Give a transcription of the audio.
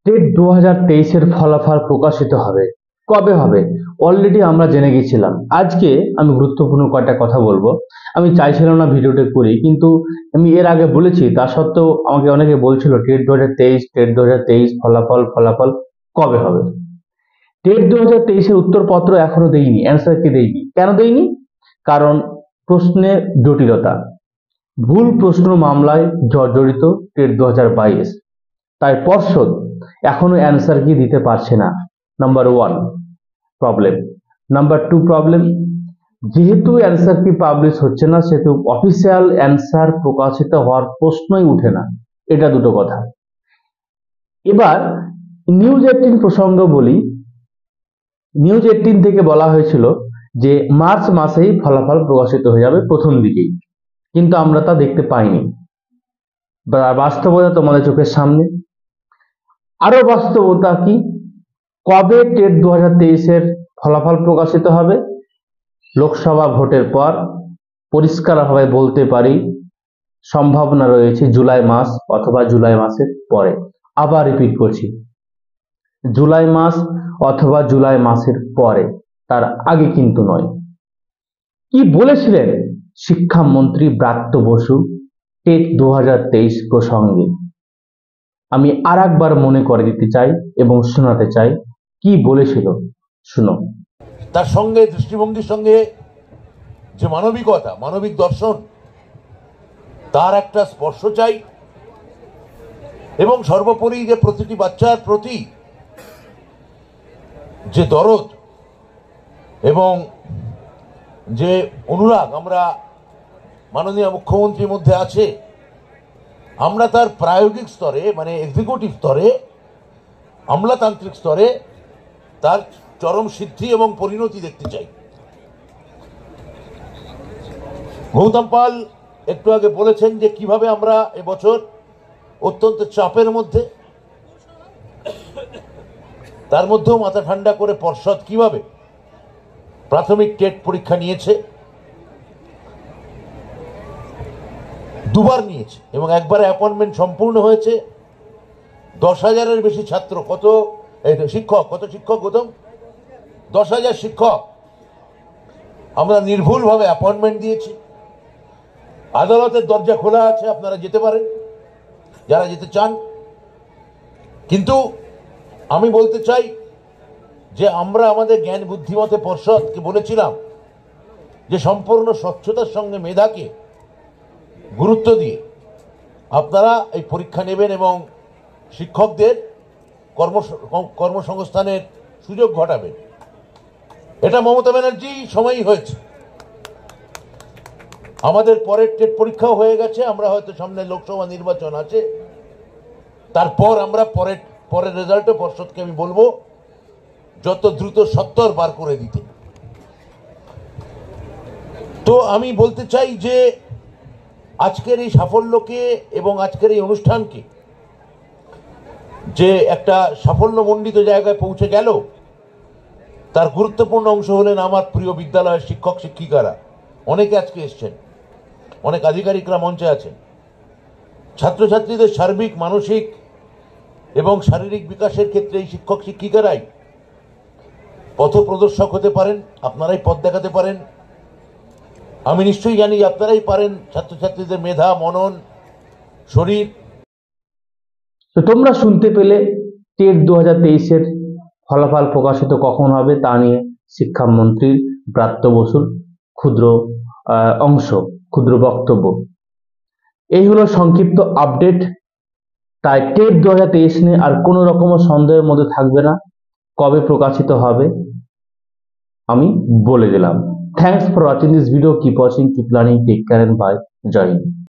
TET 2023-এর ফলাফল প্রকাশিত হবে। কবে হবে? অলরেডি আমরা জেনে গেছিলাম। আজকে আমি গুরুত্বপূর্ণ কয়েকটা কথা বলবো। আমি চাইছিলাম না ভিডিওটা করি, কিন্তু আমি এর আগে বলেছি, তা সত্ত্বেও আমাকে অনেকে বলছিল টেট 2023 ফলাফল কবে হবে। টেট 2023-এর উত্তরপত্র এখনো দেইনি, অ্যান্সার কি দেইনি। কেন দেইনি? কারণ প্রশ্নের জটিলতা, ভুল প্রশ্ন মামলায় জড়িত টেট 2022। তাই পর্ষদ এখনো অ্যান্সার কি দিতে পারছে না। Number 1 problem. নাম্বার 2 প্রবলেম, যেহেতু অ্যান্সার কি পাবলিশ হচ্ছে না, সেহেতু অফিসিয়াল অ্যান্সার প্রকাশিত হওয়ার প্রশ্নই উঠে না। এটা দুটো কথা। এবার নিউজ 18 প্রসঙ্গ বলি। নিউজ 18 থেকে বলা হয়েছিল যে মার্চ মাসেই ফলাফল প্রকাশিত হয়ে যাবে, প্রথম দিকেই, কিন্তু আমরা তা দেখতে পাইনি। বাস্তবতা তোমাদের চোখের সামনে। আরো বাস্তবতা কি, কবে টেট 2023-এর ফলাফল প্রকাশিত হবে? লোকসভা ভোটের পর। পরিষ্কারভাবে বলতে পারি, সম্ভাবনা রয়েছে জুলাই মাস অথবা জুলাই মাসের পরে। আবার রিপিট করছি, জুলাই মাস অথবা জুলাই মাসের পরে, তার আগে কিন্তু নয়। কি বলেছিলেন শিক্ষামন্ত্রী ব্রাত্য বসু টেট 2023 প্রসঙ্গে? আমি আরেকবার মনে করে দিতে চাই এবং শোনাতে চাই কি বলেছিল, শুনো। তার সঙ্গে দৃষ্টিভঙ্গির সঙ্গে যে মানবিকতা, মানবিক দর্শন, তার একটা স্পর্শ চাই, এবং সর্বোপরি যে প্রতিটি বাচ্চার প্রতি যে দরদ এবং যে অনুরাগ আমরা মাননীয় মুখ্যমন্ত্রীর মধ্যে আছে, আমরা তার প্রায়োগিক স্তরে, মানে এক্সিকিউটিভ স্তরে, আমলাতান্ত্রিক স্তরে তার চরম সিদ্ধি এবং পরিণতি দেখতে চাই। গৌতম পাল একটু আগে বলেছেন যে কিভাবে আমরা এবছর অত্যন্ত চাপের মধ্যে, তার মধ্যেও মাথা ঠান্ডা করে পর্ষদ কিভাবে প্রাথমিক টেট পরীক্ষা নিয়েছে, দুবার নিয়েছে এবং একবারে অ্যাপয়েন্টমেন্ট সম্পূর্ণ হয়েছে। 10,000-এর বেশি ছাত্র, শিক্ষক, কত শিক্ষক গৌতম? 10,000 শিক্ষক আমরা নির্ভুলভাবে অ্যাপয়েন্টমেন্ট দিয়েছি। আদালতের দরজা খোলা আছে, আপনারা যেতে পারেন যারা যেতে চান। কিন্তু আমি বলতে চাই যে আমরা আমাদের জ্ঞান বুদ্ধিমতে পর্ষদকে বলেছিলাম যে সম্পূর্ণ স্বচ্ছতার সঙ্গে মেধাকে গুরুত্ব দিয়ে আপনারা এই পরীক্ষা নেবেন এবং শিক্ষকদের কর্মসংস্থানের সুযোগ ঘটাবেন। এটা মমতা ব্যানার্জি সময়ই হয়েছে। আমাদের পরের টেট পরীক্ষাও হয়ে গেছে। আমরা হয়তো সামনে লোকসভা নির্বাচন আছে, তারপর আমরা পরের রেজাল্টে পর্ষদকে আমি বলবো যত দ্রুত সত্তর বার করে দিতে। তো আমি বলতে চাই যে আজকের এই সাফল্যকে এবং আজকের এই অনুষ্ঠানকে যে একটা সাফল্যমণ্ডিত জায়গায় পৌঁছে গেল, তার গুরুত্বপূর্ণ অংশ হলেন আমার প্রিয় বিদ্যালয়ের শিক্ষক শিক্ষিকারা। অনেকে আজকে এসছেন, অনেক আধিকারিকরা মঞ্চে আছেন। ছাত্রছাত্রীদের সার্বিক মানসিক এবং শারীরিক বিকাশের ক্ষেত্রে এই শিক্ষক শিক্ষিকারাই পথপ্রদর্শক হতে পারেন, আপনারাই পথ দেখাতে পারেন। আমি নিশ্চয়ই জানি আপনারাই পারেন ছাত্রছাত্রীদের মেধা, মনন, শরীর। তো তোমরা শুনতে পেলে, টেট 2023-এর ফলাফল প্রকাশিত কখন হবে তা নিয়ে শিক্ষামন্ত্রী ব্রাত্য বসুর ক্ষুদ্র বক্তব্য। এই হলো সংক্ষিপ্ত আপডেট। তাই টেট 2023 নিয়ে আর কোনো রকম সন্দেহের মধ্যে থাকবে না, কবে প্রকাশিত হবে আমি বলে দিলাম। Thanks for watching this video. Keep watching, keep learning, take care and bye. জয় হিন্দ।